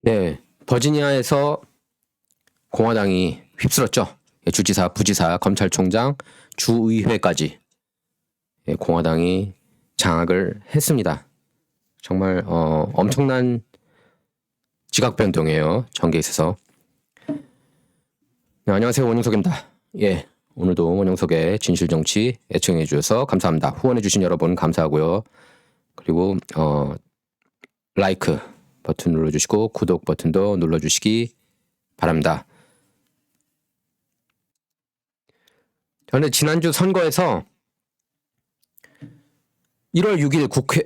네, 버지니아에서 공화당이 휩쓸었죠. 주지사, 부지사, 검찰총장, 주의회까지 공화당이 장악을 했습니다. 정말 엄청난 지각 변동이에요. 전개에 있어서. 네, 안녕하세요. 원영석입니다. 예, 오늘도 원영석의 진실정치 애청해 주셔서 감사합니다. 후원해 주신 여러분 감사하고요. 그리고 라이크 버튼 눌러주시고 구독 버튼도 눌러주시기 바랍니다. 저는 지난주 선거에서 1월 6일 국회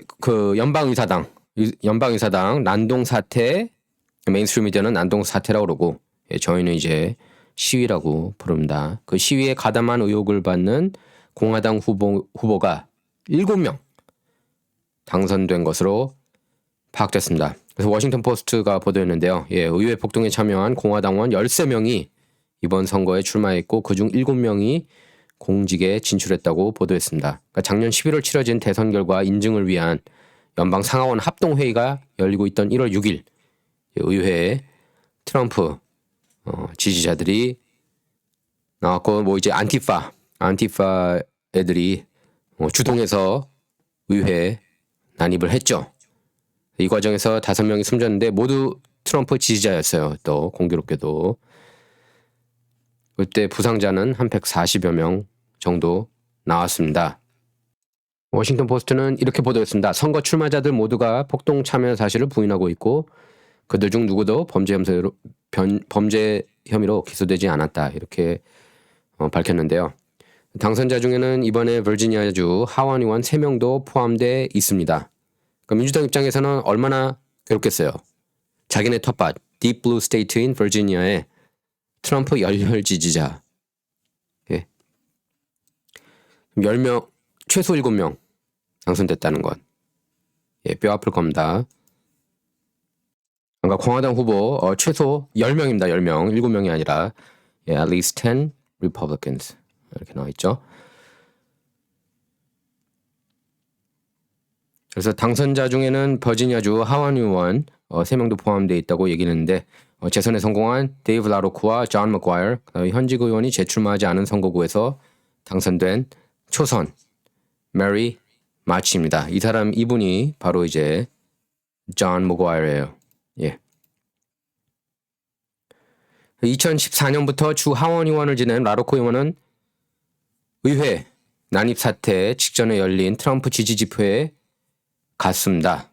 연방의사당 난동 사태, 메인스트림 미디어는 난동 사태라고 그러고 저희는 이제 시위라고 부릅니다. 그 시위에 가담한 의혹을 받는 공화당 후보가 7명 당선된 것으로 파악됐습니다. 그래서 워싱턴 포스트가 보도했는데요. 의회 폭동에 참여한 공화당원 13명이 이번 선거에 출마했고 그중 7명이 공직에 진출했다고 보도했습니다. 그러니까 작년 11월 치러진 대선 결과 인증을 위한 연방 상하원 합동회의가 열리고 있던 1월 6일 의회에 트럼프 지지자들이 나왔고 이제 안티파 애들이 주동해서 의회에 난입을 했죠. 이 과정에서 5명이 숨졌는데 모두 트럼프 지지자였어요. 또 공교롭게도 그때 부상자는 한 140여 명 정도 나왔습니다. 워싱턴 포스트는 이렇게 보도했습니다. 선거 출마자들 모두가 폭동 참여 사실을 부인하고 있고 그들 중 누구도 범죄 혐의로 기소되지 않았다. 이렇게 밝혔는데요. 당선자 중에는 이번에 버지니아주 하원 의원 3명도 포함되어 있습니다. 그러니까 민주당 입장에서는 얼마나 괴롭겠어요. 자기네 텃밭 Deep Blue State인 버지니아에 트럼프 열혈 지지자 10명, 최소 7명 당선됐다는 것. 뼈 아플 겁니다. 그러니까 공화당 후보 최소 10명입니다. 10명. 7명이 아니라 at least 10 Republicans 이렇게 나와 있죠. 그래서 당선자 중에는 버지니아주 하원 의원 3명도 포함되어 있다고 얘기를 했는데 재선에 성공한 데이브 라로크와 존 맥과이어, 현직 의원이 재출마하지 않은 선거구에서 당선된 초선 메리 마치입니다. 이분이 바로 이제 존 맥과이어예요. 2014년부터 주 하원 의원을 지낸 라로크 의원은 의회 난입 사태 직전에 열린 트럼프 지지 집회에 갔습니다.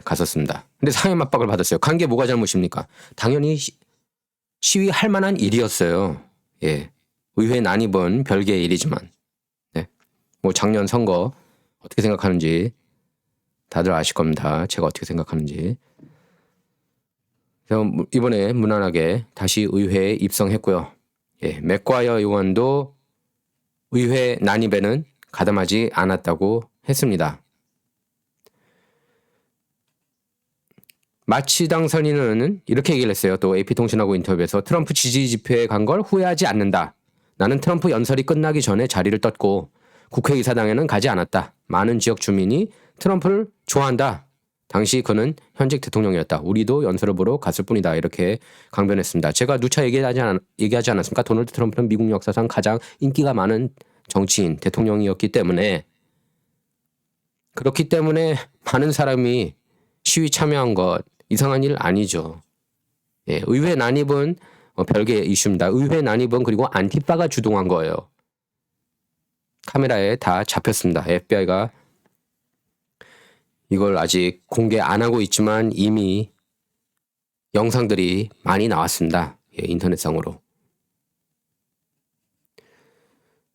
갔었습니다. 근데 상해 압박을 받았어요. 간 게 뭐가 잘못입니까? 당연히 시위할 만한 일이었어요. 의회 난입은 별개의 일이지만. 작년 선거 어떻게 생각하는지 다들 아실 겁니다. 제가 어떻게 생각하는지. 그래서 이번에 무난하게 다시 의회에 입성했고요. 맥과이어 의원도 의회 난입에는 가담하지 않았다고 했습니다. 마치 당선인은 이렇게 얘기를 했어요. 또 AP통신하고 인터뷰에서 트럼프 지지 집회에 간 걸 후회하지 않는다. 나는 트럼프 연설이 끝나기 전에 자리를 떴고 국회의사당에는 가지 않았다. 많은 지역 주민이 트럼프를 좋아한다. 당시 그는 현직 대통령이었다. 우리도 연설을 보러 갔을 뿐이다. 이렇게 강변했습니다. 제가 누차 얘기하지 않았습니까? 도널드 트럼프는 미국 역사상 가장 인기가 많은 정치인, 대통령이었기 때문에 그렇기 때문에 많은 사람이 시위 참여한 것 이상한 일 아니죠. 의회 난입은 별개의 이슈입니다. 의회 난입은 그리고 안티파가 주동한 거예요. 카메라에 다 잡혔습니다. FBI가 이걸 아직 공개 안 하고 있지만 이미 영상들이 많이 나왔습니다. 인터넷상으로.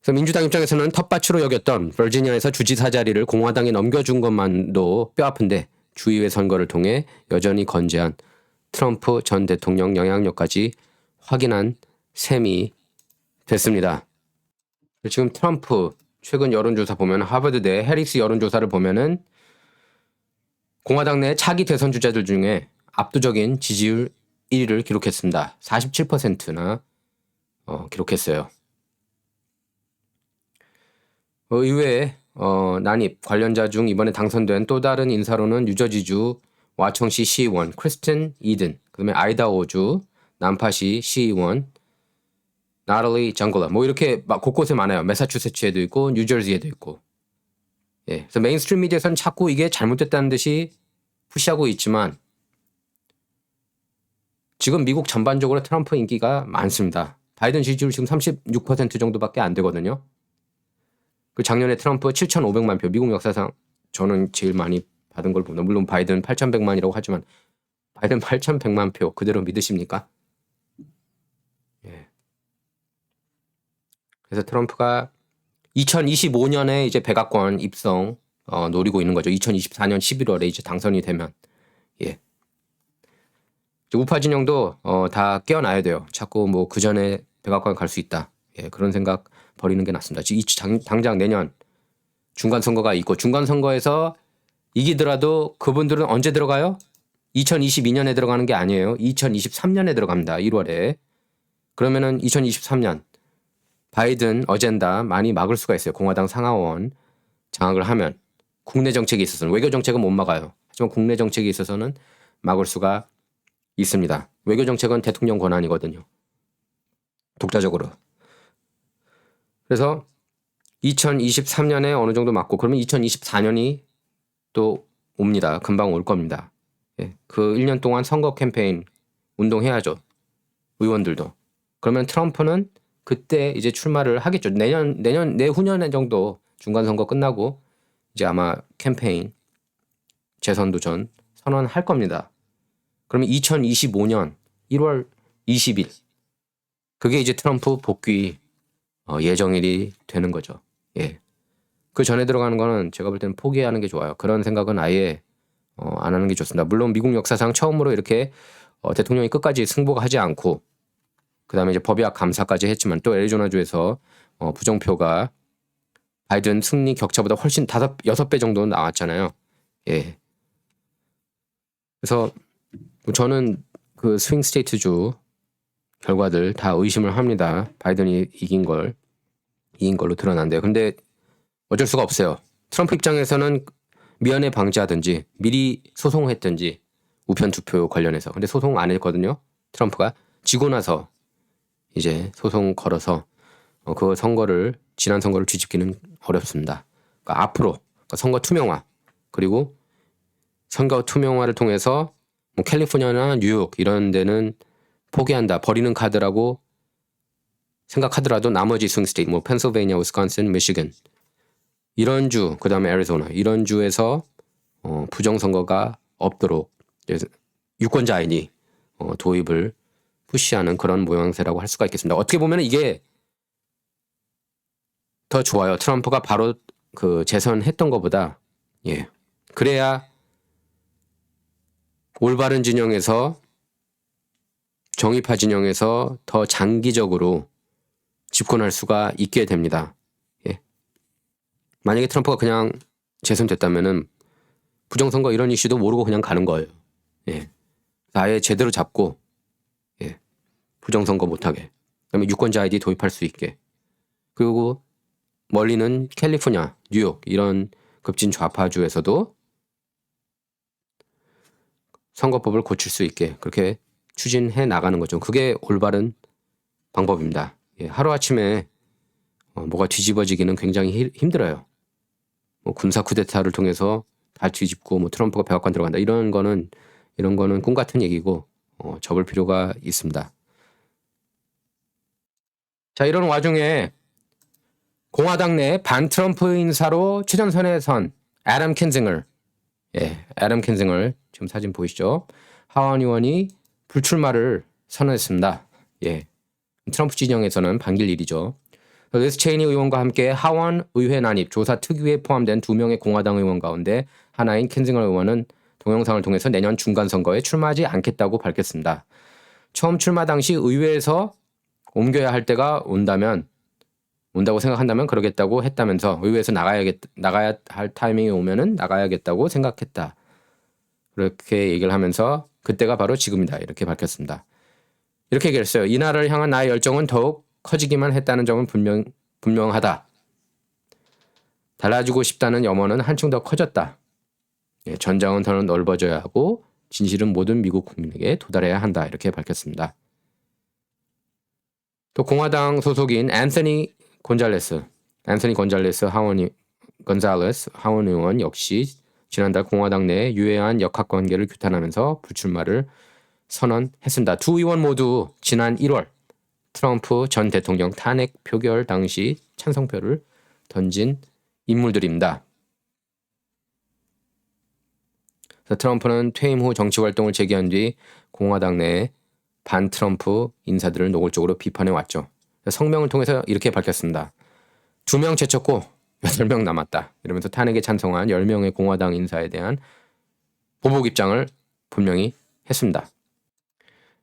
그래서 민주당 입장에서는 텃밭으로 여겼던 버지니아에서 주지사 자리를 공화당에 넘겨준 것만도 뼈아픈데 주의회 선거를 통해 여전히 건재한 트럼프 전 대통령 영향력까지 확인한 셈이 됐습니다. 지금 트럼프 최근 여론조사 보면 하버드대 해리스 여론조사를 보면은 공화당 내 차기 대선 주자들 중에 압도적인 지지율 1위를 기록했습니다. 47%나 기록했어요. 의외에 난입 관련자 중 이번에 당선된 또 다른 인사로는 뉴저지주 와청시 시의원 크리스틴 이든 그다음에 아이다호주 남파시 시의원, 나탈리 정글러 뭐 이렇게 막 곳곳에 많아요. 매사추세츠에도 있고 뉴저지에도 있고. 예, 그래서 메인스트림 미디어에서는 자꾸 이게 잘못됐다는 듯이 푸시하고 있지만 지금 미국 전반적으로 트럼프 인기가 많습니다. 바이든 지지율 지금 36% 정도밖에 안 되거든요. 그 작년에 트럼프 7,500만 표, 미국 역사상 저는 제일 많이 받은 걸 보면 물론 바이든 8,100만이라고 하지만 바이든 8,100만 표 그대로 믿으십니까? 예. 그래서 트럼프가 2025년에 이제 백악관 입성 노리고 있는 거죠. 2024년 11월에 이제 당선이 되면 예. 우파 진영도 다 깨어나야 돼요. 자꾸 뭐 그 전에 백악관 갈 수 있다. 예, 그런 생각 버리는 게 낫습니다. 당장 내년 중간 선거가 있고 중간 선거에서 이기더라도 그분들은 언제 들어가요? 2022년에 들어가는 게 아니에요. 2023년에 들어갑니다. 1월에. 그러면은 2023년 바이든 어젠다 많이 막을 수가 있어요. 공화당 상하원 장악을 하면 국내 정책에 있어서는 외교 정책은 못 막아요. 하지만 국내 정책에 있어서는 막을 수가 있습니다. 외교 정책은 대통령 권한이거든요. 독자적으로. 그래서 2023년에 어느 정도 막고 그러면 2024년이 또 옵니다. 금방 올 겁니다. 예, 그 1년 동안 선거 캠페인 운동해야죠. 의원들도. 그러면 트럼프는 그때 이제 출마를 하겠죠. 내후년 정도 중간 선거 끝나고 이제 아마 캠페인 재선 도전 선언할 겁니다. 그러면 2025년 1월 20일 그게 이제 트럼프 복귀 예정일이 되는 거죠. 예. 그 전에 들어가는 거는 제가 볼 때는 포기하는 게 좋아요. 그런 생각은 아예 안 하는 게 좋습니다. 물론 미국 역사상 처음으로 이렇게 대통령이 끝까지 승복하지 않고 그다음에 이제 법약 감사까지 했지만 또 애리조나주에서 부정표가 바이든 승리 격차보다 훨씬 6배 정도 나왔잖아요. 예. 그래서 저는 그 스윙 스테이트주 결과들 다 의심을 합니다. 바이든이 이긴 걸로 드러난대요. 근데 어쩔 수가 없어요. 트럼프 입장에서는 미연에 방지하든지 미리 소송했든지 우편 투표 관련해서. 근데 소송 안 했거든요. 트럼프가 지고 나서 이제 소송 걸어서 그 지난 선거를 뒤집기는 어렵습니다. 그러니까 앞으로 그러니까 선거 투명화 그리고 선거 투명화를 통해서 뭐 캘리포니아나 뉴욕 이런 데는 포기한다. 버리는 카드라고 생각하더라도 나머지 스윙 스테이트 뭐 펜실베이니아, 위스콘신, 미시건 이런 주 그다음에 애리조나 이런 주에서 부정선거가 없도록 유권자인이 도입을 푸시하는 그런 모양새라고 할 수가 있겠습니다. 어떻게 보면 이게 더 좋아요. 트럼프가 바로 그 재선했던 것보다 예. 그래야 올바른 진영에서 정의파 진영에서 더 장기적으로 집권할 수가 있게 됩니다. 예. 만약에 트럼프가 그냥 재선됐다면은 부정선거 이런 이슈도 모르고 그냥 가는 거예요. 예. 아예 제대로 잡고 예. 부정선거 못하게. 그다음에 유권자 아이디 도입할 수 있게. 그리고 멀리는 캘리포니아, 뉴욕 이런 급진 좌파주에서도 선거법을 고칠 수 있게 그렇게 추진해 나가는 거죠. 그게 올바른 방법입니다. 예, 하루아침에 뭐가 뒤집어지기는 굉장히 힘들어요. 뭐 군사 쿠데타를 통해서 다 뒤집고 뭐 트럼프가 백악관 들어간다 이런 거는 꿈 같은 얘기고 접을 필요가 있습니다. 자, 이런 와중에 공화당 내 반트럼프 인사로 최전선에 선 애덤 킨징을 애덤 킨징을 지금 사진 보이시죠? 하원 의원이 불출마를 선언했습니다. 예. 트럼프 진영에서는 반길 일이죠. 리스 체이니 의원과 함께 하원 의회 난입 조사 특위에 포함된 2명의 공화당 의원 가운데 하나인 킨징을 의원은 동영상을 통해서 내년 중간 선거에 출마하지 않겠다고 밝혔습니다. 처음 출마 당시 의회에서 옮겨야 할 때가 온다고 생각한다면 그러겠다고 했다면서 의회에서 나가야 할 타이밍이 오면은 나가야겠다고 생각했다. 그렇게 얘기를 하면서 그때가 바로 지금이다. 이렇게 밝혔습니다. 이렇게 얘기했어요. 이 나라를 향한 나의 열정은 더욱 커지기만 했다는 점은 분명하다. 달라지고 싶다는 염원은 한층 더 커졌다. 전장은 더 넓어져야 하고 진실은 모든 미국 국민에게 도달해야 한다. 이렇게 밝혔습니다. 또 공화당 소속인 앤서니 곤잘레스 하원 의원 역시 지난달 공화당 내 유해한 역학관계를 규탄하면서 불출마를 선언했습니다. 두 의원 모두 지난 1월 트럼프 전 대통령 탄핵 표결 당시 찬성표를 던진 인물들입니다. 그래서 트럼프는 퇴임 후 정치 활동을 재개한 뒤 공화당 내 반트럼프 인사들을 노골적으로 비판해 왔죠. 성명을 통해서 이렇게 밝혔습니다. 2명 제쳤고 8명 남았다. 이러면서 탄핵에 찬성한 10명의 공화당 인사에 대한 보복 입장을 분명히 했습니다.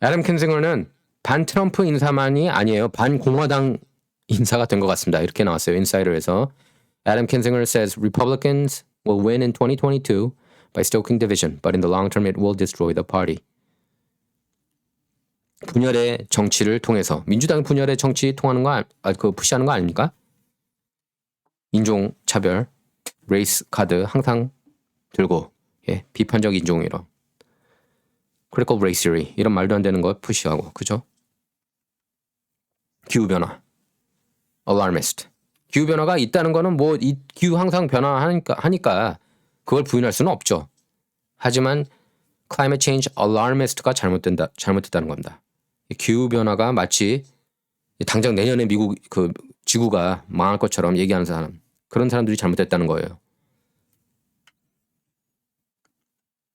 애덤 킨싱어는 반트럼프 인사만이 아니에요. 반공화당 인사가 된 것 같습니다. 이렇게 나왔어요. 인사이더에서. Adam Kinzinger says Republicans will win in 2022 by stoking division, but in the long term it will destroy the party. 분열의 정치를 통해서 민주당 분열의 정치 통하는 거 푸시하는 거 아닙니까? 인종 차별, 레이스 카드 항상 들고 비판적 인종이론, critical race theory 이런 말도 안 되는 거 푸시하고 그죠? 기후 변화, alarmist. 기후 변화가 있다는 거는 뭐 이 기후 항상 변화하니까 그걸 부인할 수는 없죠. 하지만 climate change alarmist가 잘못됐다는 겁니다. 기후 변화가 마치 당장 내년에 미국 그 지구가 망할 것처럼 얘기하는 사람, 그런 사람들이 잘못됐다는 거예요.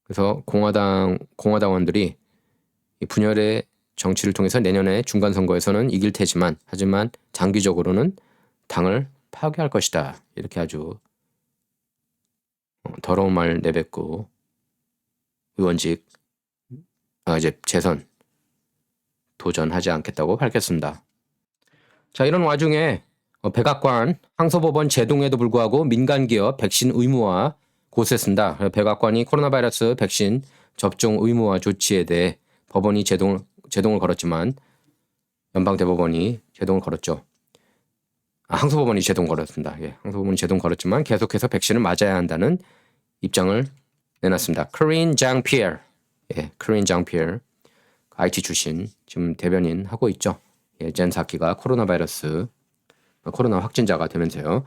그래서 공화당원들이 이 분열의 정치를 통해서 내년에 중간 선거에서는 이길 테지만 하지만 장기적으로는 당을 파괴할 것이다. 이렇게 아주 더러운 말 내뱉고 의원직 이제 재선 도전하지 않겠다고 밝혔습니다. 자, 이런 와중에 백악관 항소법원 제동에도 불구하고 민간기업 백신 의무화 고수했습니다. 백악관이 코로나 바이러스 백신 접종 의무화 조치에 대해 법원이 제동을 걸었지만 연방대법원이 제동을 걸었죠. 항소법원이 제동 걸었습니다. 항소법원이 제동 걸었지만 계속해서 백신을 맞아야 한다는 입장을 내놨습니다. Karine Jean-Pierre, Karine Jean-Pierre IT 출신 지금 대변인 하고 있죠. 젠 사키가 코로나 확진자가 되면서요.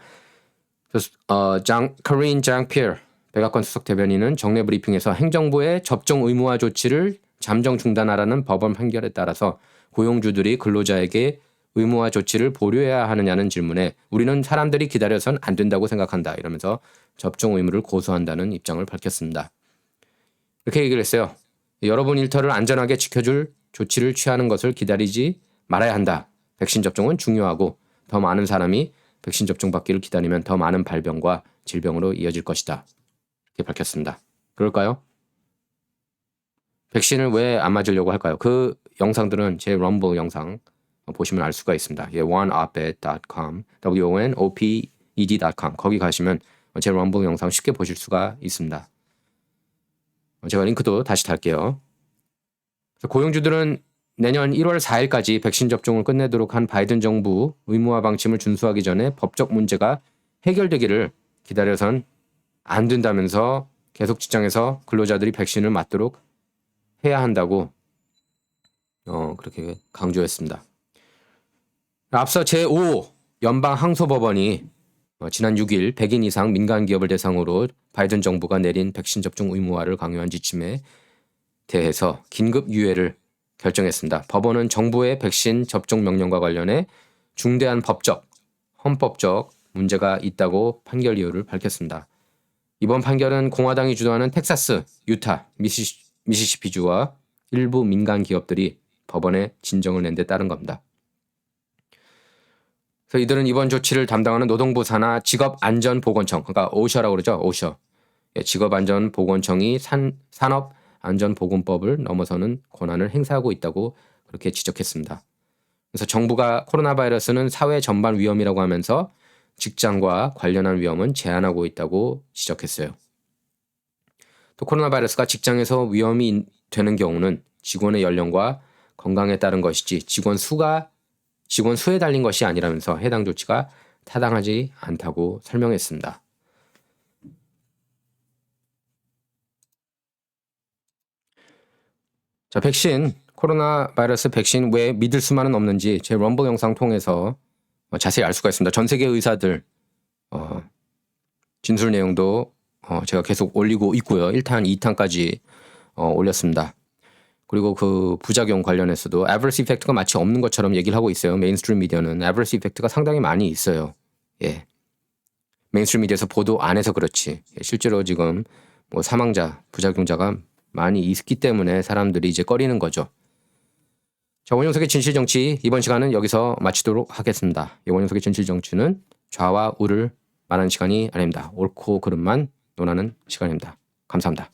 Karine Jean-Pierre 백악관 수석 대변인은 정례 브리핑에서 행정부의 접종 의무화 조치를 잠정 중단하라는 법원 판결에 따라서 고용주들이 근로자에게 의무화 조치를 보류해야 하느냐는 질문에 우리는 사람들이 기다려선 안 된다고 생각한다. 이러면서 접종 의무를 고수한다는 입장을 밝혔습니다. 이렇게 얘기를 했어요. 여러분 일터를 안전하게 지켜줄 조치를 취하는 것을 기다리지 말아야 한다. 백신 접종은 중요하고 더 많은 사람이 백신 접종 받기를 기다리면 더 많은 발병과 질병으로 이어질 것이다. 이렇게 밝혔습니다. 그럴까요? 백신을 왜 안 맞으려고 할까요? 그 영상들은 제 럼블 영상 보시면 알 수가 있습니다. oneoped.com, wonoped.com 거기 가시면 제 럼블 영상 쉽게 보실 수가 있습니다. 제가 링크도 다시 달게요. 고용주들은 내년 1월 4일까지 백신 접종을 끝내도록 한 바이든 정부 의무화 방침을 준수하기 전에 법적 문제가 해결되기를 기다려선 안 된다면서 계속 직장에서 근로자들이 백신을 맞도록 해야 한다고 그렇게 강조했습니다. 앞서 제5 연방항소법원이 지난 6일 100인 이상 민간 기업을 대상으로 바이든 정부가 내린 백신 접종 의무화를 강요한 지침에 대해서 긴급 유예를 결정했습니다. 법원은 정부의 백신 접종 명령과 관련해 중대한 법적, 헌법적 문제가 있다고 판결 이유를 밝혔습니다. 이번 판결은 공화당이 주도하는 텍사스, 유타, 미시시피주와 일부 민간 기업들이 법원에 진정을 낸 데 따른 겁니다. 그래서 이들은 이번 조치를 담당하는 노동부 산하 직업안전보건청, 그러니까 오셔라고 그러죠. 오셔. 직업안전보건청이 산업안전보건법을 넘어서는 권한을 행사하고 있다고 그렇게 지적했습니다. 그래서 정부가 코로나 바이러스는 사회 전반 위험이라고 하면서 직장과 관련한 위험은 제한하고 있다고 지적했어요. 또 코로나 바이러스가 직장에서 위험이 되는 경우는 직원의 연령과 건강에 따른 것이지 직원 수에 달린 것이 아니라면서 해당 조치가 타당하지 않다고 설명했습니다. 자, 백신, 코로나 바이러스 백신 왜 믿을 수만은 없는지 제 럼버 영상 통해서 자세히 알 수가 있습니다. 전 세계 의사들 진술 내용도 제가 계속 올리고 있고요. 1탄, 2탄까지 올렸습니다. 그리고 그 부작용 관련해서도 adverse effect가 마치 없는 것처럼 얘기를 하고 있어요. 메인스트림 미디어는 adverse effect가 상당히 많이 있어요. 예. 메인스트림 미디어에서 보도 안 해서 그렇지. 실제로 지금 뭐 사망자, 부작용자가 많이 있기 때문에 사람들이 이제 꺼리는 거죠. 자, 원용석의 진실정치 이번 시간은 여기서 마치도록 하겠습니다. 이 원용석의 진실정치는 좌와 우를 말하는 시간이 아닙니다. 옳고 그름만 논하는 시간입니다. 감사합니다.